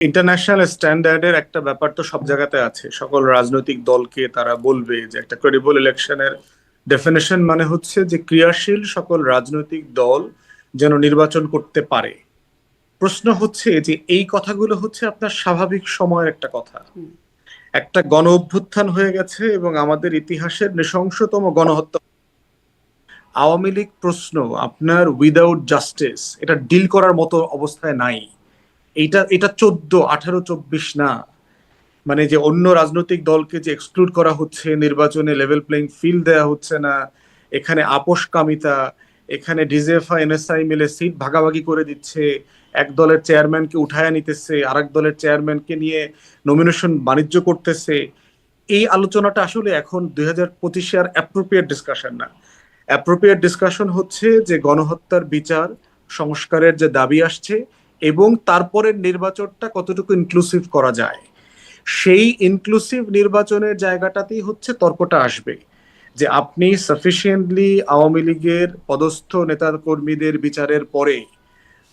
International স্ট্যান্ডার্ডের একটা ব্যাপার তো সব জায়গাতে আছে। সকল রাজনৈতিক দলকে তারা বলবে যে একটা ক্রেডিবল ইলেকশনের ডেফিনেশন মানে হচ্ছে যে ক্রিয়াশীল সকল রাজনৈতিক দল যেন নির্বাচন করতে পারে। প্রশ্ন হচ্ছে যে এই কথাগুলো হচ্ছে আপনার স্বাভাবিক সময়ের একটা কথা। একটা গণ অভ্যুত্থান হয়ে গেছে এবং আমাদের ইতিহাসের নৃশংসতম গণহত্যা। আওয়ামী লীগ প্রশ্ন আপনার উইদাউট জাস্টিস এটা ডিল করার মতো অবস্থায় নাই। এটা এটা 14, 18, 24 না। মানে যে অন্য রাজনৈতিক দলকে যে এক্সক্লুড করা হচ্ছে, নির্বাচনে লেভেল প্লেইং ফিল্ড দেওয়া হচ্ছে না, এখানে আপোষকামিতা, এখানে ডিজেফা এনএসআই মিলে সিট ভাগাভাগি করে দিচ্ছে, এক দলের চেয়ারম্যানকে উঠায় নিতেছে, আরেক দলের চেয়ারম্যানকে নিয়ে নমিনেশন বাণিজ্য করতেছে। এই আলোচনাটা আসলে এখন 2025-এ আর অ্যাপ্রোপ্রিয়েট ডিসকাশন না। অ্যাপ্রোপ্রিয়েট ডিসকাশন হচ্ছে যে গণহত্যার বিচার সংস্কারের যে দাবি আসছে এবং তারপরের নির্বাচনটা কতটুকু ইনক্লুসিভ করা যায়, সেই ইনক্লুসিভ নির্বাচনের জায়গাটাতেই হচ্ছে তর্কটা আসবে। যে আপনি সাফিসিয়েন্টলি আওয়ামী লীগের পদস্থ নেতা কর্মীদের বিচারের পরে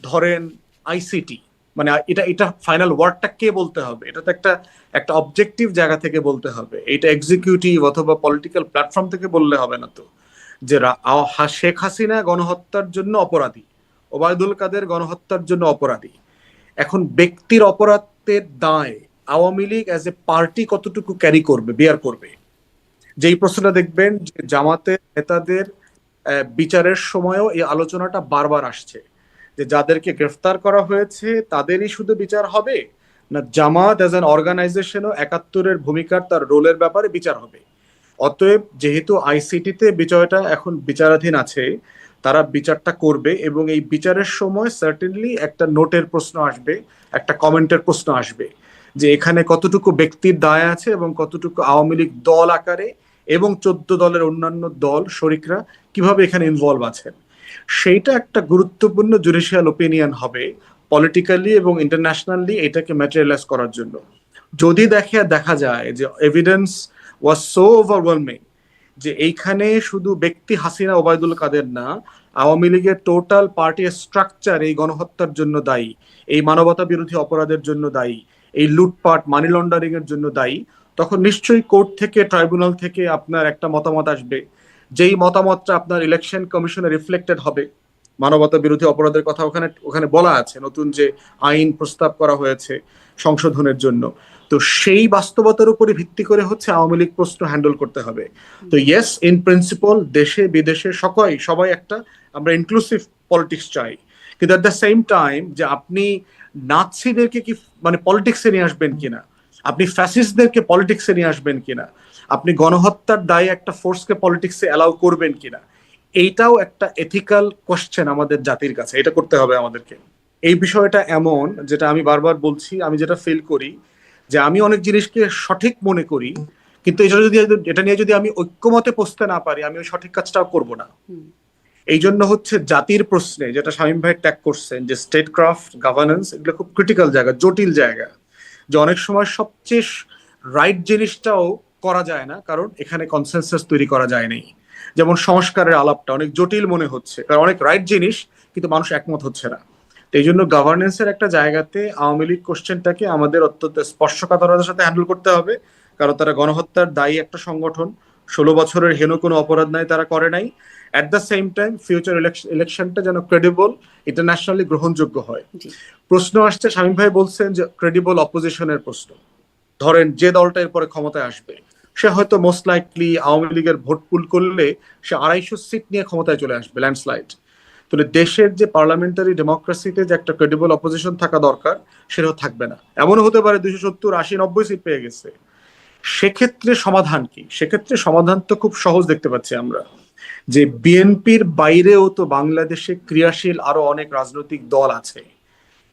ধরেন আইসিটি, মানে এটা এটা ফাইনাল ওয়ার্ডটা কে বলতে হবে, এটা তো একটা একটা অবজেক্টিভ জায়গা থেকে বলতে হবে। এটা এক্সিকিউটিভ অথবা পলিটিক্যাল প্ল্যাটফর্ম থেকে বললে হবে না তো। যে শেখ হাসিনা গণহত্যার জন্য অপরাধী, ওবায়দুল কাদের গণহত্যার জন্য অপরাধী। এখন ব্যক্তির অপরাধের দায় Awami League as a party কতটুকু ক্যারি করবে, বিয়ার করবে। যেই প্রশ্নটা দেখবেন যে জামাতের নেতাদের বিচারের সময়ও এই আলোচনাটা বারবার আসছে যে যাদেরকে গ্রেফতার করা হয়েছে তাদেরই শুধু বিচার হবে, না জামাত অ্যাজ অ্যান অর্গানাইজেশনও 71-এর ভূমিকার তার রোলের ব্যাপারে বিচার হবে। অতএব যেহেতু আইসিটিতে বিষয়টা এখন বিচারাধীন আছে, তারা বিচারটা করবে এবং এই বিচারের সময় সার্টেনলি একটা নোটের প্রশ্ন আসবে, একটা কমেন্টের প্রশ্ন আসবে যে এখানে কতটুকু ব্যক্তির দায় আছে এবং কতটুকু আওয়ামী লীগ দল আকারে এবং 14 দলের অন্যান্য দল শরিকরা কিভাবে এখানে ইনভলভ আছেন। সেইটা একটা গুরুত্বপূর্ণ জুডিশিয়াল ওপিনিয়ন হবে পলিটিক্যালি এবং ইন্টারন্যাশনালি এটাকে ম্যাটেরিয়ালাইজ করার জন্য। যদি দেখা যায় যে এভিডেন্স ওয়াজ সো ওভারওয়েলমিং যে এইখানে শুধু ব্যক্তি হাসিনা ওবায়দুল কাদের না, আওয়ামী লীগের টোটাল পার্টি স্ট্রাকচার এই গণহত্যার জন্য দায়ী, এই মানবতা বিরোধী অপরাধের জন্য দায়ী, এই লুটপাট মানি লন্ডারিং এর জন্য দায়ী, তখন নিশ্চয়ই কোর্ট থেকে ট্রাইব্যুনাল থেকে আপনার একটা মতামত আসবে, যেই মতামতটা আপনার ইলেকশন কমিশনে রিফ্লেক্টেড হবে। মানবতা বিরোধী অপরাধের কথা ওখানে ওখানে বলা আছে, নতুন যে আইন প্রস্তাব করা হয়েছে সংশোধনের জন্য। তো সেই বাস্তবতার উপরে ভিত্তি করে হচ্ছে আওয়ামী লীগ প্রশ্ন হ্যান্ডেল করতে হবে। তো ইয়েস, ইন প্রিন্সিপল দেশে বিদেশে সবাই একটা আমরা ইনক্লুসিভ পলিটিক্স চাই, কিন্তু এট দ্য সেম টাইম যে আপনি নাৎসিদেরকে কি মানে পলিটিক্সে নিয়ে আসবেন কিনা, আপনি ফ্যাসিস্টদেরকে পলিটিক্সে নিয়ে আসবেন কিনা, আপনি গণহত্যার দায়ে একটা ফোর্সকে পলিটিক্সে অ্যালাউ করবেন কিনা, এইটাও একটা এথিক্যাল কোশ্চেন আমাদের জাতির কাছে। এটা করতে হবে আমাদেরকে। এই বিষয়টা এমন, যেটা আমি বারবার বলছি, আমি যেটা ফিল করি যে আমি অনেক জিনিসকে সঠিক মনে করি, কিন্তু এটা নিয়ে যদি আমি ঐক্যমতে পৌঁছতে না পারি আমি ওই সঠিক কাজটাও করব না। এই জন্য হচ্ছে জাতির প্রশ্নে যেটা শামীম ভাই ট্যাগ করছেন যে স্টেট ক্রাফট গভর্নেন্স, এগুলো খুব ক্রিটিক্যাল জায়গা, জটিল জায়গা, যে অনেক সময় সবচেয়ে রাইট জিনিসটাও করা যায় না কারণ এখানে কনসেনসাস তৈরি করা যায় নাই। যেমন সংস্কারের আলাপটা অনেক জটিল মনে হচ্ছে কারণ অনেক রাইট জিনিস কিন্তু মানুষ একমত হচ্ছে না। এই জন্য গভর্নেন্সের একটা জায়গাতে আওয়ামী লীগ কোশ্চেনটাকে আমাদের অত্যন্ত স্পর্শকাতরতার সাথে হ্যান্ডেল করতে হবে, কারণ তারা গণহত্যার দায়ী একটা সংগঠন, 16 বছরের হেন কোনো অপরাধ নাই তারা করে নাই। At the same time future ইলেকশনটা যেন ক্রেডিবল, ইন্টারন্যাশনালি গ্রহণযোগ্য হয়। প্রশ্ন আসছে, শামীম ভাই বলছেন যে ক্রেডিবল অপোজিশনের প্রশ্ন। ধরেন যে দলটা এরপরে ক্ষমতায় আসবে সে হয়তো মোস্ট লাইকলি আওয়ামী লীগের ভোট পুল করলে সে 250 সিট নিয়ে ক্ষমতায় চলে আসবে, ল্যান্ডস্লাইড। তাহলে দেশের যে পার্লামেন্টারি ডেমোক্রেসিতে যে একটা ক্রেডিবল অপোজিশন থাকা দরকার সেটাও থাকবে না। এমনও হতে পারে 270, 80, 90 সিট পেয়ে গেছে। সেক্ষেত্রে সমাধান কি? সেক্ষেত্রে সমাধান তো খুব সহজ দেখতে পাচ্ছি আমরা, যে বিএনপির বাইরেও তো বাংলাদেশে ক্রিয়াশীল আরো অনেক রাজনৈতিক দল আছে।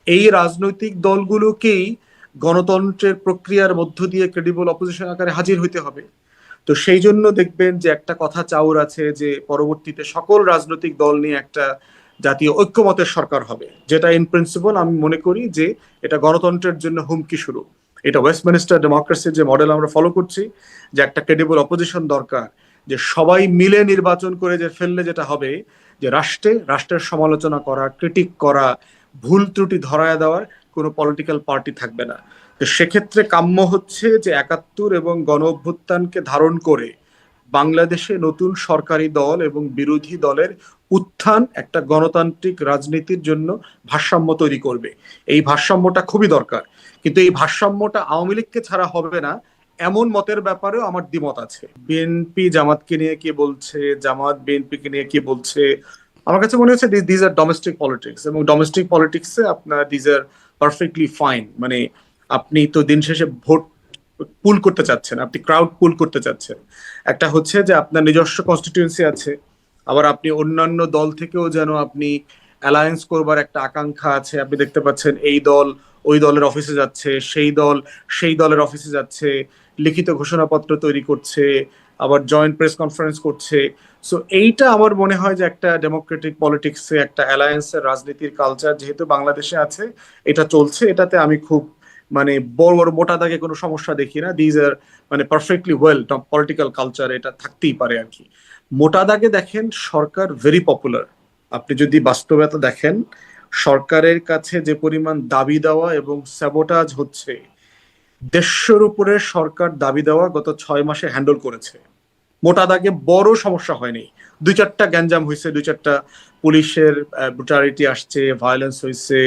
এই রাজনৈতিক দলগুলোকেই গণতন্ত্রের প্রক্রিয়ার মধ্য দিয়ে ক্রেডিবল অপোজিশন আকারে হাজির হইতে হবে। তো সেই জন্য দেখবেন যে একটা কথা চাউর আছে যে পরবর্তীতে সকল রাজনৈতিক দল নিয়ে একটা জাতীয় ঐক্যমতের সরকার হবে, যেটা ইন প্রিন্সিপাল আমি মনে করি যে এটা গণতন্ত্রের জন্য হুমকি শুরু। এটা ওয়েস্টমিনিস্টার ডেমোক্রেসির যে মডেল আমরা ফলো করছি, যে একটা ক্রেডিবল অপোজিশন দরকার, যে সবাই মিলে নির্বাচন করে যে ফেললে যেটা হবে যে রাষ্ট্রের সমালোচনা করা, ক্রিটিক করা, ভুল ত্রুটি ধরায় দেওয়ার কোনো পলিটিক্যাল পার্টি থাকবে না। তো সেক্ষেত্রে কাম্য হচ্ছে যে ৭১ এবং গণ অভ্যুত্থানকে ধারণ করে বাংলাদেশে নতুন সরকারি দল এবং বিরোধী দলের উত্থান একটা গণতান্ত্রিক রাজনীতির জন্য ভারসাম্য তৈরি করবে। এই ভারসাম্যটা খুবই দরকার, কিন্তু এই ভারসাম্যটা আওয়ামী লীগকে ছাড়া হবে না এমন মতের ব্যাপারেও আমার দ্বিমত আছে। বিএনপি জামাতকে নিয়ে কি বলছে, জামাত বিএনপিকে নিয়ে কি বলছে, আমার কাছে মনে হচ্ছে দিজ আর ডোমেস্টিক পলিটিক্স, এবং ডোমেস্টিক পলিটিক্সে আপনার দিজ আর পারফেক্টলি ফাইন। মানে আপনি তো দিন শেষে ভোট পুল করতে চাচ্ছেন, আপনি ক্রাউড পুল করতে চাচ্ছেন। একটা হচ্ছে যে আপনার নিজস্ব কনস্টিটিউয়েন্সি আছে, আবার আপনি অন্যান্য দল থেকেও যেন আপনি অ্যালায়েন্স করবার একটা আকাঙ্ক্ষা আছে। আপনি দেখতে পাচ্ছেন এই দল ওই দলের অফিসে যাচ্ছে, সেই দল সেই দলের অফিসে যাচ্ছে, লিখিত ঘোষণাপত্র তৈরি করছে, আবার জয়েন্ট প্রেস কনফারেন্স করছে। সো এইটা আমার মনে হয় যে একটা ডেমোক্রেটিক পলিটিক্সে একটা অ্যালায়েন্সের রাজনীতির কালচার যেহেতু বাংলাদেশে আছে, এটা চলছে। এটাতে আমি খুব মানে বড় বড় মোটা দাগে কোনো সমস্যা দেখি না। দিজ আর মানে পারফেক্টলি ওয়েল পলিটিক্যাল কালচার, এটা থাকতেই পারে আর কি। মোটা দাগে দেখেন সরকার ভেরি পপুলার। আপনি যদি বাস্তবতা দেখেন, সরকারের কাছে যে পরিমাণ দাবি দেওয়া এবং স্যাবোটাজ হচ্ছে, ১৫০-র উপরে সরকার দাবি দেওয়া গত ৬ মাসে হ্যান্ডেল করেছে। মোটা দাগে বড় সমস্যা হয়নি। ২-৪টা গ্যাঞ্জাম হয়েছে, ২-৪টা পুলিশের ব্রুটালিটি আসছে, ভায়োলেন্স হয়েছে,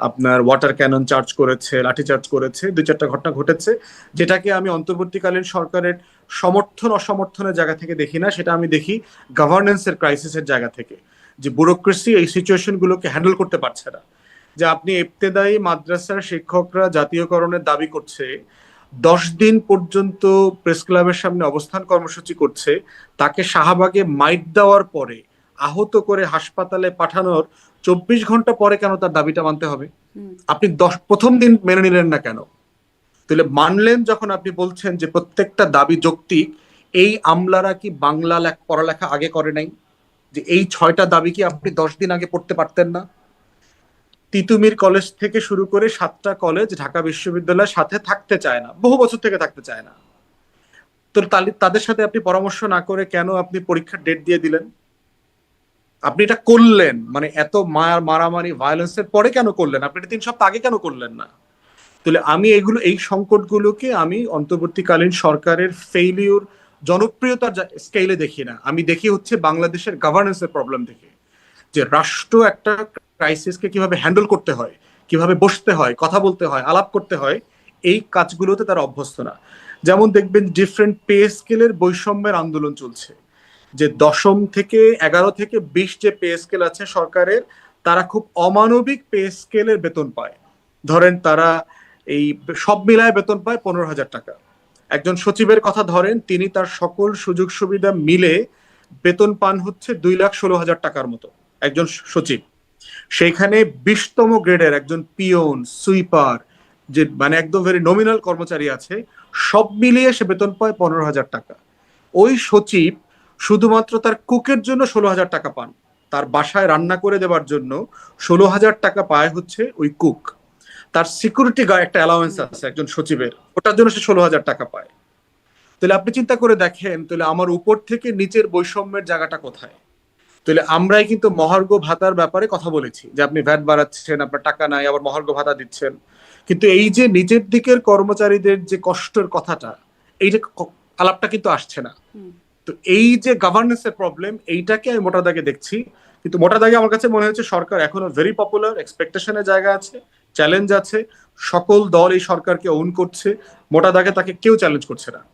আপনার ওয়াটার ক্যানন চার্জ করেছে, লাঠি চার্জ করেছে, ২-৪টা ঘটনা ঘটেছে, যেটাকে আমি অন্তর্বর্তীকালীন সরকারের সমর্থন অসমর্থনের জায়গা থেকে দেখি না, সেটা আমি দেখি গভর্নেন্সের ক্রাইসিসের জায়গা থেকে, যে ব্যুরোক্রেসি এই সিচুয়েশন গুলোকে হ্যান্ডেল করতে পারছে না। যে আপনি ইবতেদায়ী মাদ্রাসার শিক্ষকরা জাতীয়করণের দাবি করছে, ১০ দিন পর্যন্ত প্রেস ক্লাবের সামনে অবস্থান কর্মসূচি করছে, তাকে শাহবাগে মাইট দেওয়ার পরে আহত করে হাসপাতালে পাঠানোর ২৪ ঘন্টা পরে কেন তার দাবিটা মানতে হবে? আপনি প্রথম দিন মেনে নিলেন না কেন? তাহলে মানলেন যখন, আপনি বলছেন যে প্রত্যেকটা দাবি যৌক্তিক, এই আমলারা কি বাংলা পড়ালেখা আগে করে নাই? যে এই ৬টা দাবি কি আপনি ১০ দিন আগে পড়তে পারতেন না? তিতুমির কলেজ থেকে শুরু করে ৭টা কলেজ ঢাকা বিশ্ববিদ্যালয়ের সাথে থাকতে চায় না, বহু বছর থেকে থাকতে চায় না। তো তাদের সাথে আপনি পরামর্শ না করে কেন আপনি পরীক্ষার ডেট দিয়ে দিলেন? আপনি এটা করলেন মানে এত মারামারি ভায়োলেন্সের পরে কেন করলেন? আপনি এটা ৩ সপ্তাহ আগে কেন করলেন না? তাহলে আমি এই সংকটগুলোকে আমি অন্তর্বর্তীকালীন সরকারের ফেইলিউর, জনপ্রিয়তার স্কেলে দেখি না, আমি দেখি হচ্ছে বাংলাদেশের গভর্নেন্সের প্রবলেম দেখে, যে রাষ্ট্র একটা ক্রাইসিসকে কিভাবে হ্যান্ডেল করতে হয়, কিভাবে বসতে হয়, কথা বলতে হয়, আলাপ করতে হয়, এই কাজগুলোতে তারা অভ্যস্ত না। যেমন দেখবেন ডিফারেন্ট পে স্কেলের বৈষম্যের আন্দোলন চলছে, যে ১০ম থেকে ১১ থেকে ২০ যে পে স্কেল আছে সরকারের, তারা খুব অমানবিক পে স্কেলের বেতন পায়। ধরেন তারা এই সব মিলায় বেতন পায় ১৫,০০০ টাকা। একজন সচিবের কথা ধরেন, তিনি তার সকল সুযোগ সুবিধা মিলে বেতন পান হচ্ছে ২,১৬,০০০ টাকার মতো একজন সচিব। সেইখানে ২০তম গ্রেডের একজন পিয়ন, সুইপার, যে মানে একদম ভেরি নমিনাল কর্মচারী আছে, সব মিলিয়ে সে বেতন পায় ১৫,০০০ টাকা। ওই সচিব শুধুমাত্র তার কুকের জন্য ১৬,০০০ টাকা পান, তার বাসায় রান্না করে দেওয়ার জন্য ১৬,০০০ টাকা পায় হচ্ছে ওই কুক। তার সিকিউরিটি গার্ড একটা অ্যালাউয়েন্স আছে একজন সচিবের, ওটার জন্য সে ১৬,০০০ টাকা পায়। তাহলে আপনি চিন্তা করে দেখেন, তাহলে আমার উপর থেকে নিচের বৈষম্যের জায়গাটা কোথায়? তাহলে আমরাই কিন্তু মহার্ঘ ভাতার ব্যাপারে কথা বলেছি, যে আপনি ভ্যাট বাড়াচ্ছেন, আপনার টাকা নাই, আবার মহার্ঘ ভাতা দিচ্ছেন, কিন্তু এই যে নিচের দিকের কর্মচারীদের যে কষ্টের কথাটা, এই যে আলাপটা কিন্তু আসছে না। তো এই যে গভর্নেন্সের প্রবলেম, এইটাকে আমি মোটা দাগে দেখছি। কিন্তু মোটা দাগে আমার কাছে মনে হচ্ছে সরকার এখনো ভেরি পপুলার, এক্সপেকটেশনের জায়গা আছে, চ্যালেঞ্জ আছে, সকল দল এই সরকারকে ওন করছে, মোটা দাগে তাকে কেউ চ্যালেঞ্জ করছে না।